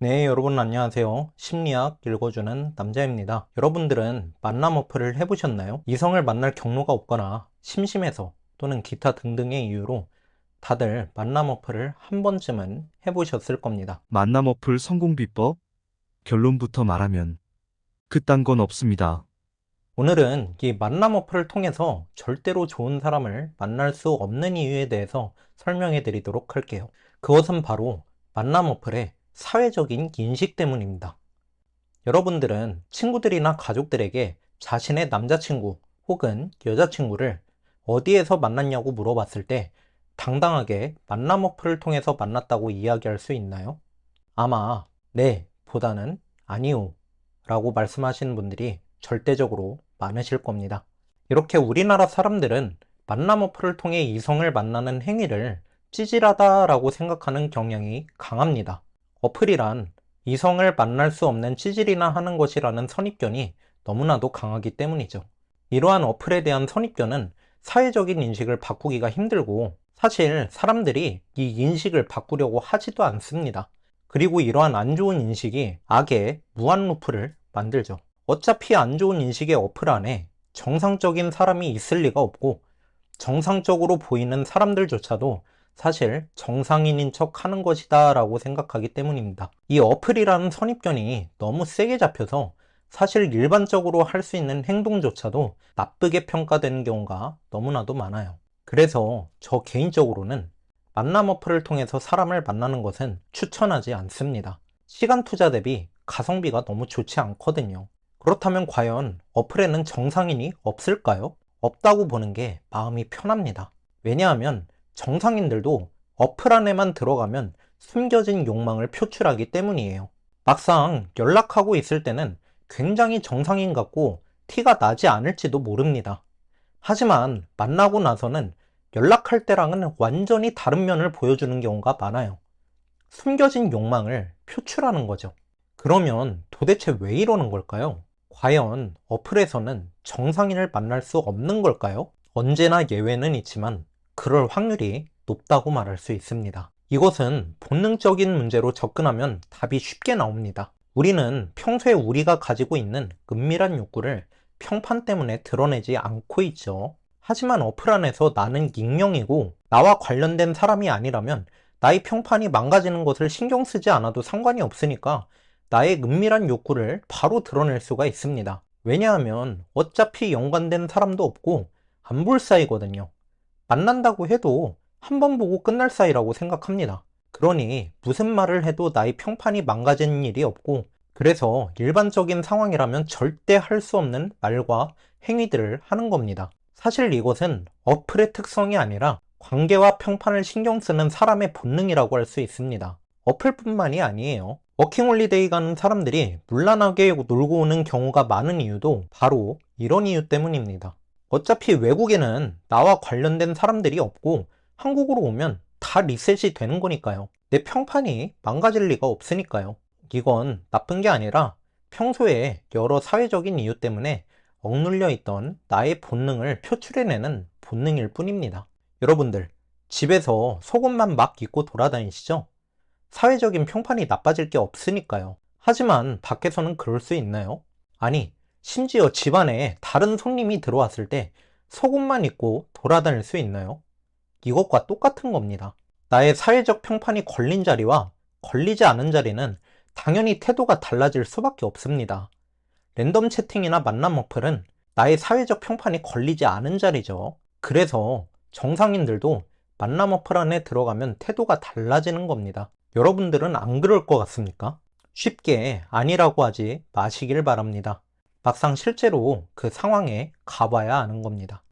네, 여러분 안녕하세요. 심리학 읽어주는 남자입니다. 여러분들은 만남 어플을 해보셨나요? 이성을 만날 경로가 없거나 심심해서 또는 기타 등등의 이유로 다들 만남 어플을 한 번쯤은 해보셨을 겁니다. 만남 어플 성공 비법? 결론부터 말하면 그딴 건 없습니다. 오늘은 이 만남 어플을 통해서 절대로 좋은 사람을 만날 수 없는 이유에 대해서 설명해 드리도록 할게요. 그것은 바로 만남 어플의 사회적인 인식 때문입니다. 여러분들은 친구들이나 가족들에게 자신의 남자친구 혹은 여자친구를 어디에서 만났냐고 물어봤을 때 당당하게 만남 어플을 통해서 만났다고 이야기할 수 있나요? 아마 네 보다는 아니요 라고 말씀하시는 분들이 절대적으로 많으실 겁니다. 이렇게 우리나라 사람들은 만남 어플을 통해 이성을 만나는 행위를 찌질하다라고 생각하는 경향이 강합니다. 어플이란 이성을 만날 수 없는 찌질이나 하는 것이라는 선입견이 너무나도 강하기 때문이죠. 이러한 어플에 대한 선입견은 사회적인 인식을 바꾸기가 힘들고 사실 사람들이 이 인식을 바꾸려고 하지도 않습니다. 그리고 이러한 안 좋은 인식이 악의 무한 루프를 만들죠. 어차피 안 좋은 인식의 어플 안에 정상적인 사람이 있을 리가 없고 정상적으로 보이는 사람들조차도 사실 정상인인 척 하는 것이다 라고 생각하기 때문입니다. 이 어플이라는 선입견이 너무 세게 잡혀서 사실 일반적으로 할 수 있는 행동조차도 나쁘게 평가되는 경우가 너무나도 많아요. 그래서 저 개인적으로는 만남 어플을 통해서 사람을 만나는 것은 추천하지 않습니다. 시간 투자 대비 가성비가 너무 좋지 않거든요. 그렇다면 과연 어플에는 정상인이 없을까요? 없다고 보는 게 마음이 편합니다. 왜냐하면 정상인들도 어플 안에만 들어가면 숨겨진 욕망을 표출하기 때문이에요. 막상 연락하고 있을 때는 굉장히 정상인 같고 티가 나지 않을지도 모릅니다. 하지만 만나고 나서는 연락할 때랑은 완전히 다른 면을 보여주는 경우가 많아요. 숨겨진 욕망을 표출하는 거죠. 그러면 도대체 왜 이러는 걸까요? 과연 어플에서는 정상인을 만날 수 없는 걸까요? 언제나 예외는 있지만 그럴 확률이 높다고 말할 수 있습니다. 이것은 본능적인 문제로 접근하면 답이 쉽게 나옵니다. 우리는 평소에 우리가 가지고 있는 은밀한 욕구를 평판 때문에 드러내지 않고 있죠. 하지만 어플 안에서 나는 익명이고 나와 관련된 사람이 아니라면 나의 평판이 망가지는 것을 신경 쓰지 않아도 상관이 없으니까 나의 은밀한 욕구를 바로 드러낼 수가 있습니다. 왜냐하면 어차피 연관된 사람도 없고 안 볼 사이거든요. 만난다고 해도 한 번 보고 끝날 사이라고 생각합니다. 그러니 무슨 말을 해도 나의 평판이 망가지는 일이 없고 그래서 일반적인 상황이라면 절대 할 수 없는 말과 행위들을 하는 겁니다. 사실 이것은 어플의 특성이 아니라 관계와 평판을 신경 쓰는 사람의 본능이라고 할 수 있습니다. 어플뿐만이 아니에요. 워킹홀리데이 가는 사람들이 물란하게 놀고 오는 경우가 많은 이유도 바로 이런 이유 때문입니다. 어차피 외국에는 나와 관련된 사람들이 없고 한국으로 오면 다 리셋이 되는 거니까요. 내 평판이 망가질 리가 없으니까요. 이건 나쁜 게 아니라 평소에 여러 사회적인 이유 때문에 억눌려 있던 나의 본능을 표출해내는 본능일 뿐입니다. 여러분들, 집에서 속옷만 막 입고 돌아다니시죠? 사회적인 평판이 나빠질 게 없으니까요. 하지만 밖에서는 그럴 수 있나요? 아니, 심지어 집안에 다른 손님이 들어왔을 때 속옷만 입고 돌아다닐 수 있나요? 이것과 똑같은 겁니다. 나의 사회적 평판이 걸린 자리와 걸리지 않은 자리는 당연히 태도가 달라질 수밖에 없습니다. 랜덤 채팅이나 만남 어플은 나의 사회적 평판이 걸리지 않은 자리죠. 그래서 정상인들도 만남 어플 안에 들어가면 태도가 달라지는 겁니다. 여러분들은 안 그럴 것 같습니까? 쉽게 아니라고 하지 마시길 바랍니다. 막상 실제로 그 상황에 가봐야 아는 겁니다.